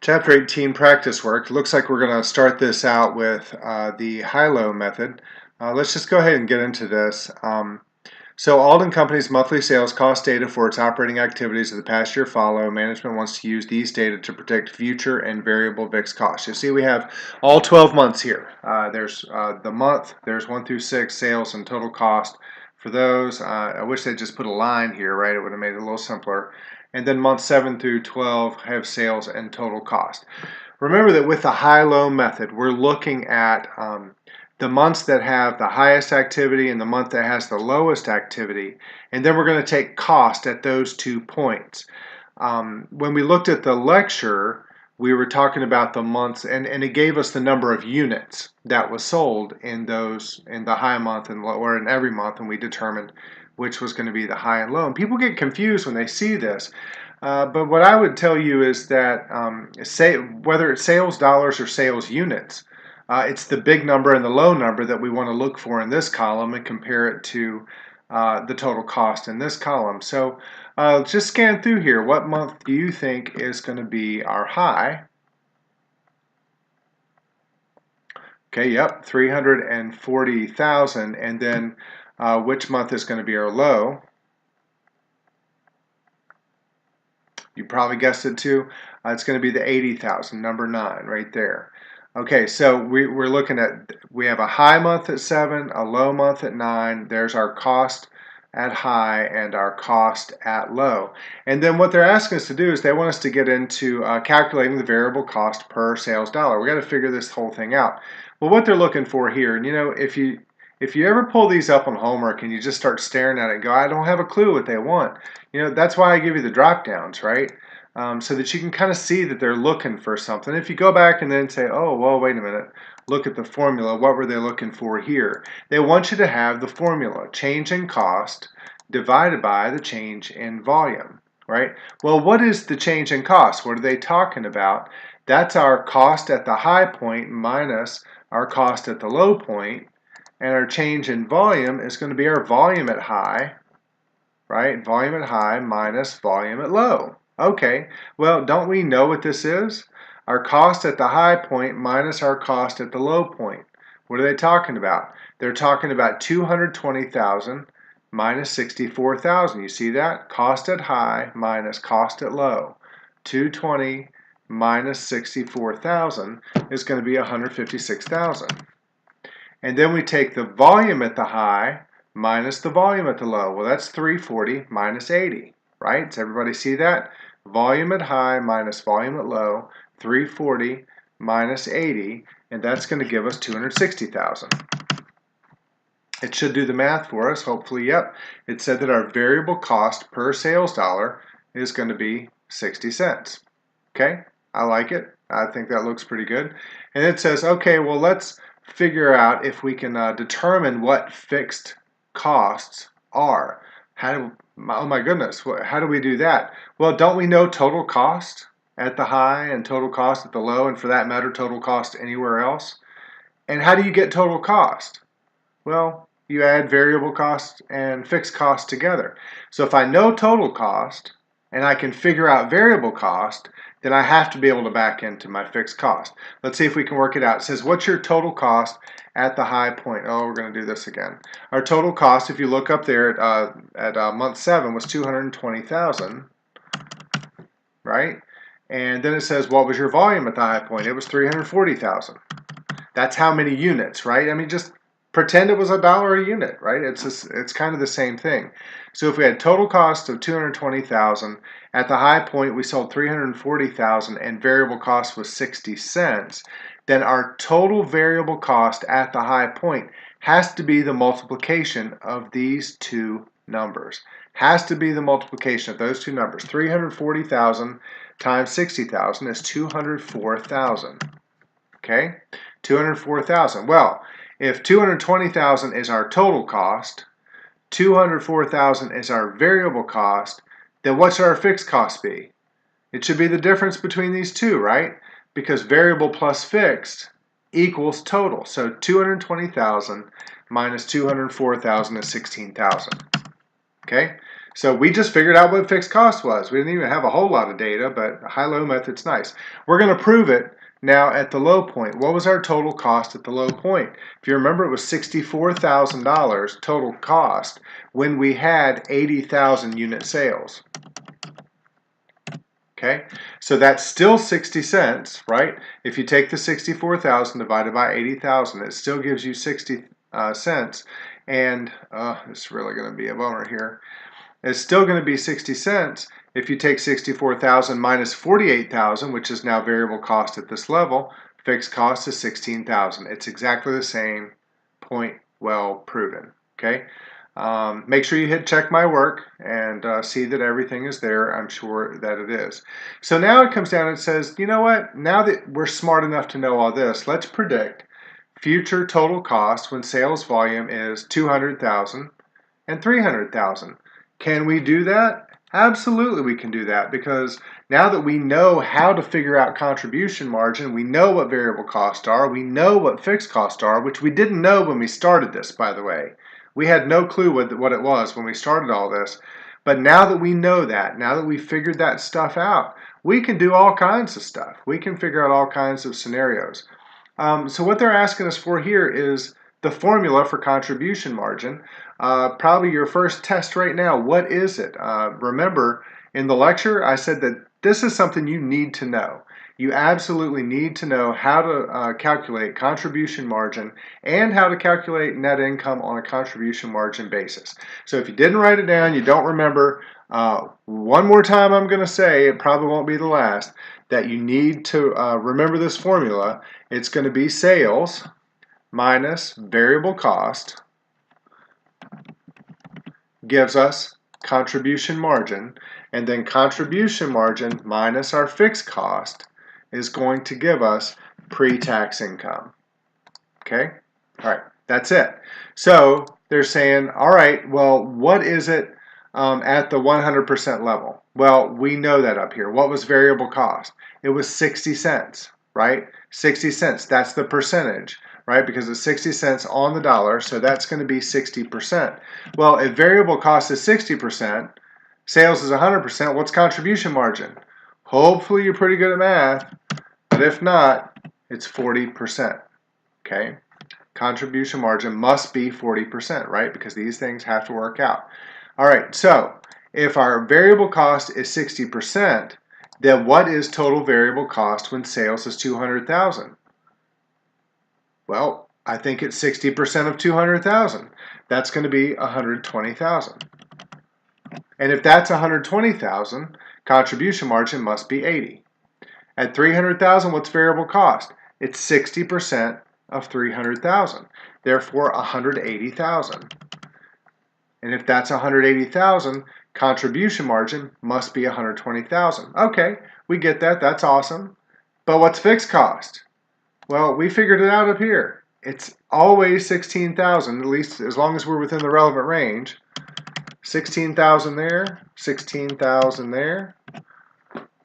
Chapter 18, practice work. Looks like we're going to start this out with the high-low method. Let's just go ahead and get into this. So Alden Company's monthly sales cost data for its operating activities of the past year follow. Management wants to use these data to predict future and variable fixed costs. You see we have all 12 months here. There's the month, there's 1 through 6, sales and total cost. For those, I wish they'd just put a line here, right? It would have made it a little simpler. And then months 7 through 12 have sales and total cost. Remember that with the high-low method, we're looking at the months that have the highest activity and the month that has the lowest activity, and then we're going to take cost at those 2 points. When we looked at the lecture, we were talking about the months, and it gave us the number of units that was sold in the high month and low, or in every month, and we determined which was going to be the high and low. And people get confused when they see this. But what I would tell you is that whether it's sales dollars or sales units, it's the big number and the low number that we want to look for in this column and compare it to the total cost in this column. So just scan through here. What month do you think is going to be our high? Okay, yep, 340,000. And then which month is going to be our low? You probably guessed it too. It's going to be the 80,000, number 9, right there. Okay, so we're looking at, we have a high month at 7, a low month at 9. There's our cost at high and our cost at low. And then what they're asking us to do is they want us to get into calculating the variable cost per sales dollar. We got to figure this whole thing out. Well, what they're looking for here, and you know, if you ever pull these up on homework and you just start staring at it and go, I don't have a clue what they want, you know, that's why I give you the drop downs, right? So that you can kind of see that they're looking for something. If you go back and then say, oh, well, wait a minute, look at the formula. What were they looking for here? They want you to have the formula, change in cost divided by the change in volume, right? Well, what is the change in cost? What are they talking about? That's our cost at the high point minus our cost at the low point. And our change in volume is going to be our volume at high, right? Volume at high minus volume at low. Okay, well, don't we know what this is? Our cost at the high point minus our cost at the low point. What are they talking about? They're talking about 220,000 minus 64,000. You see that? Cost at high minus cost at low. 220 minus 64,000 is going to be 156,000. And then we take the volume at the high minus the volume at the low. Well, that's 340 minus 80, right? Does everybody see that? Volume at high minus volume at low, 340 minus 80, and that's going to give us 260,000. It should do the math for us, hopefully. Yep. It said that our variable cost per sales dollar is going to be 60 cents. Okay, I like it. I think that looks pretty good. And it says, okay, well, let's figure out if we can determine what fixed costs are. Oh my goodness, how do we do that? Well, don't we know total cost at the high and total cost at the low, and for that matter, total cost anywhere else? And how do you get total cost? Well, you add variable cost and fixed cost together. So if I know total cost and I can figure out variable cost, then I have to be able to back into my fixed cost. Let's see if we can work it out. It says, what's your total cost at the high point? Oh, we're going to do this again. Our total cost, if you look up there at month 7, was 220,000, right? And then it says, what was your volume at the high point? It was 340,000. That's how many units, right? I mean, just pretend it was $1 a unit, right? It's kind of the same thing. So if we had total cost of 220,000, at the high point we sold 340,000 and variable cost was 60 cents, then our total variable cost at the high point has to be the multiplication of these two numbers. Has to be the multiplication of those two numbers. 340,000 times 60,000 is 204,000. Okay? 204,000. Well, if 220,000 is our total cost, 204,000 is our variable cost, then what should our fixed cost be? It should be the difference between these two, right? Because variable plus fixed equals total. So 220,000 minus 204,000 is 16,000. Okay? So we just figured out what fixed cost was. We didn't even have a whole lot of data, but high-low method's nice. We're going to prove it now at the low point. What was our total cost at the low point? If you remember, it was $64,000 total cost when we had 80,000 unit sales. Okay, so that's still 60 cents, right? If you take the 64,000 divided by 80,000, it still gives you 60 cents. And it's really going to be a bummer here. It's still going to be 60 cents if you take 64,000 minus 48,000, which is now variable cost at this level. Fixed cost is 16,000. It's exactly the same. Point well proven. Okay. Make sure you hit check my work and see that everything is there. I'm sure that it is. So now it comes down and says, you know what? Now that we're smart enough to know all this, let's predict future total cost when sales volume is 200,000 and 300,000. Can we do that? Absolutely we can do that, because now that we know how to figure out contribution margin, we know what variable costs are, we know what fixed costs are, which we didn't know when we started this, by the way. We had no clue what it was when we started all this. But now that we know that, now that we figured that stuff out, we can do all kinds of stuff. We can figure out all kinds of scenarios. So what they're asking us for here is the formula for contribution margin. Probably your first test right now. What is it? Remember, in the lecture, I said that this is something you need to know. You absolutely need to know how to calculate contribution margin and how to calculate net income on a contribution margin basis. So if you didn't write it down, you don't remember, one more time I'm going to say, it probably won't be the last, that you need to remember this formula. It's going to be sales minus variable cost gives us contribution margin, and then contribution margin minus our fixed cost is going to give us pre-tax income. Okay? All right, that's it. So they're saying, all right, well, what is it at the 100% level? Well, we know that up here. What was variable cost? It was 60 cents, right? 60 cents, that's the percentage, right? Because it's 60 cents on the dollar, so that's going to be 60%. Well, if variable cost is 60%, sales is 100%, what's contribution margin? Hopefully you're pretty good at math, but if not, it's 40%, okay? Contribution margin must be 40%, right? Because these things have to work out. All right, so if our variable cost is 60%, then what is total variable cost when sales is 200,000? Well, I think it's 60% of 200,000. That's going to be 120,000. And if that's 120,000, contribution margin must be 80. At 300,000, what's variable cost? It's 60% of 300,000. Therefore, 180,000. And if that's 180,000, contribution margin must be 120,000. Okay, we get that. That's awesome. But what's fixed cost? Well, we figured it out up here. It's always 16,000, at least as long as we're within the relevant range. 16,000 there, 16,000 there.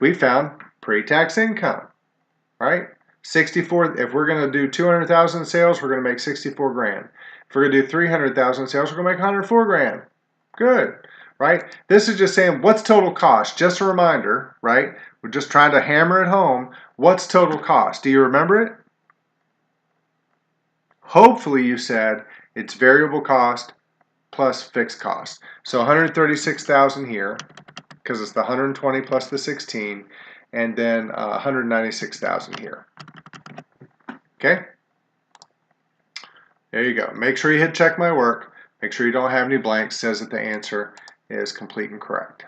We found pre-tax income, right? 64, if we're going to do 200,000 sales, we're going to make 64 grand. If we're going to do 300,000 sales, we're going to make 104 grand. Good, right? This is just saying what's total cost. Just a reminder, right? We're just trying to hammer it home. What's total cost? Do you remember it? Hopefully you said it's variable cost plus fixed cost. So 136,000 here, because it's the 120 plus the 16, and then 196,000 here. Okay? There you go. Make sure you hit check my work. Make sure you don't have any blanks. Says that the answer is complete and correct.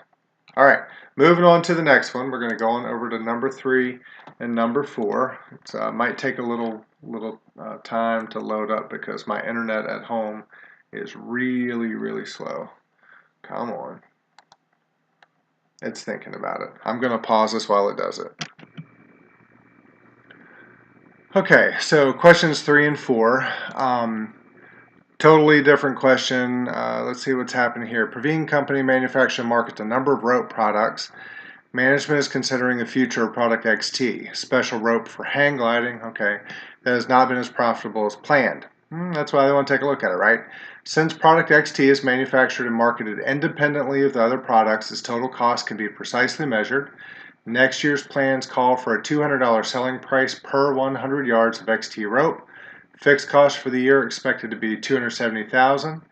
All right, moving on to the next one. We're going to go on over to number 3 and number 4. It might take a little time to load up because my internet at home is really slow. Come on. It's thinking about it. I'm going to pause this while it does it. Okay, so questions 3 and 4. Totally different question. Let's see what's happening here. Praveen Company manufactures and markets a number of rope products. Management is considering the future of product XT, special rope for hang gliding, okay, that has not been as profitable as planned. That's why they want to take a look at it, right? Since product XT is manufactured and marketed independently of the other products, its total cost can be precisely measured. Next year's plans call for a $200 selling price per 100 yards of XT rope. Fixed cost for the year expected to be $270,000,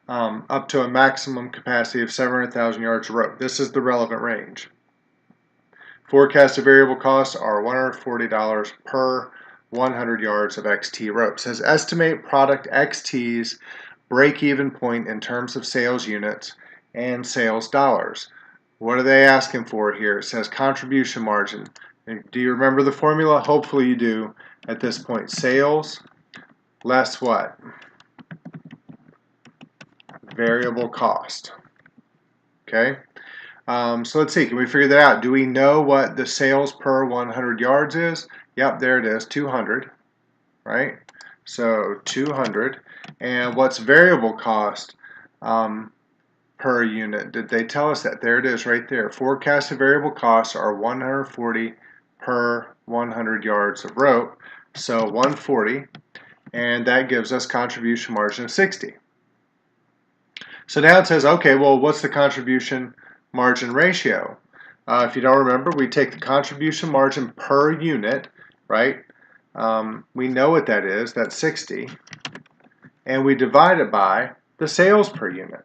up to a maximum capacity of 700,000 yards of rope. This is the relevant range. Forecasted variable costs are $140 per 100 yards of XT rope. It says estimate product XT's break-even point in terms of sales units and sales dollars. What are they asking for here? It says contribution margin. And do you remember the formula? Hopefully you do at this point. Sales less what? Variable cost. Okay? So let's see. Can we figure that out? Do we know what the sales per 100 yards is? Yep, there it is, 200, right? So 200. And what's variable cost per unit? Did they tell us that? There it is right there. Forecasted variable costs are 140 per 100 yards of rope. So 140, and that gives us contribution margin of 60. So now it says, okay, well, what's the contribution margin ratio? If you don't remember, we take the contribution margin per unit, right? We know what that is, that's 60, and we divide it by the sales per unit.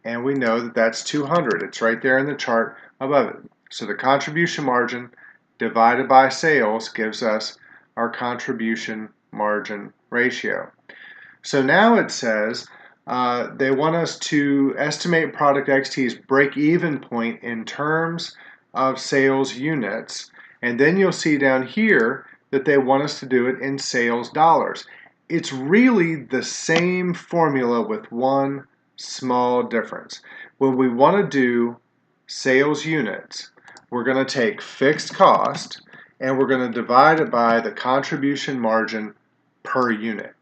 And we know that that's 200. It's right there in the chart above it. So the contribution margin divided by sales gives us our contribution margin ratio. So now it says they want us to estimate product XT's break-even point in terms of sales units. And then you'll see down here that they want us to do it in sales dollars. It's really the same formula with one small difference. When we want to do sales units, we're going to take fixed cost and we're going to divide it by the contribution margin per unit.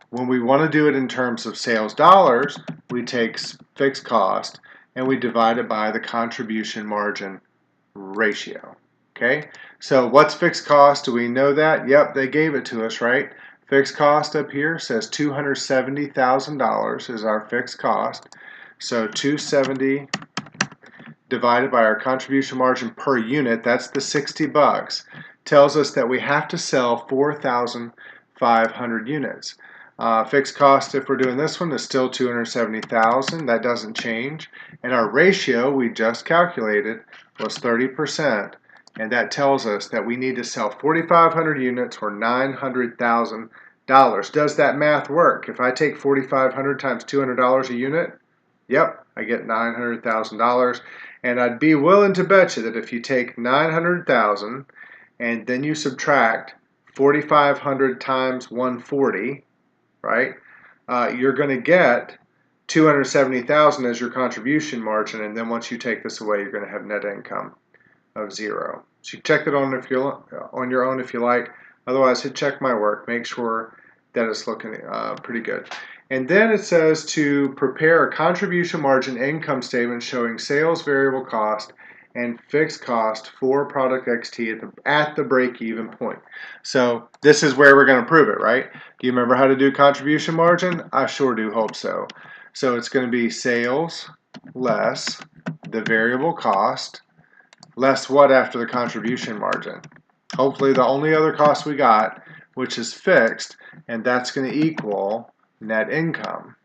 When we want to do it in terms of sales dollars, we take fixed cost and we divide it by the contribution margin ratio. Okay, so what's fixed cost? Do we know that? Yep, they gave it to us, right? Fixed cost up here says $270,000 is our fixed cost. So 270 divided by our contribution margin per unit, that's the 60 bucks, tells us that we have to sell 4,500 units. Fixed cost, if we're doing this one, is still 270,000. That doesn't change. And our ratio we just calculated was 30%. And that tells us that we need to sell 4,500 units or $900,000. Does that math work? If I take 4,500 times $200 a unit, yep, I get $900,000. And I'd be willing to bet you that if you take 900,000 and then you subtract 4,500 times 140, right, you're going to get 270,000 as your contribution margin, and then once you take this away, you're going to have net income of 0. So you check it on your own if you like. Otherwise, hit check my work. Make sure that it's looking pretty good. And then it says to prepare a contribution margin income statement showing sales variable cost and fixed cost for product XT at the break-even point. So this is where we're going to prove it, right? Do you remember how to do contribution margin? I sure do hope so. So it's going to be sales less the variable cost, less what after the contribution margin? Hopefully the only other cost we got, which is fixed, and that's going to equal net income.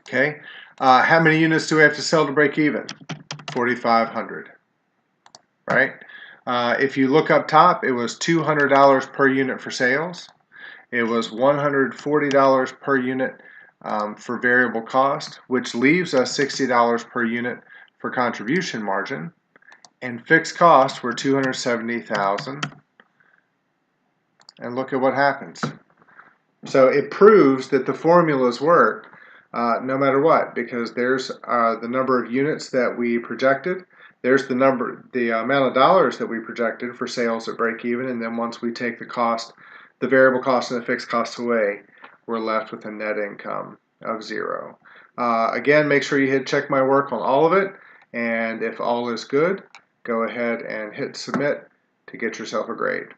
Okay, how many units do we have to sell to break even? 4,500, right? If you look up top, it was $200 per unit for sales. It was $140 per unit for variable cost, which leaves us $60 per unit for contribution margin. And fixed costs were $270,000. And look at what happens. So it proves that the formulas work no matter what, because there's the number of units that we projected, there's the amount of dollars that we projected for sales at break even, and then once we take the variable cost and the fixed costs away, we're left with a net income of 0. Again, make sure you hit check my work on all of it, and if all is good, go ahead and hit submit to get yourself a grade.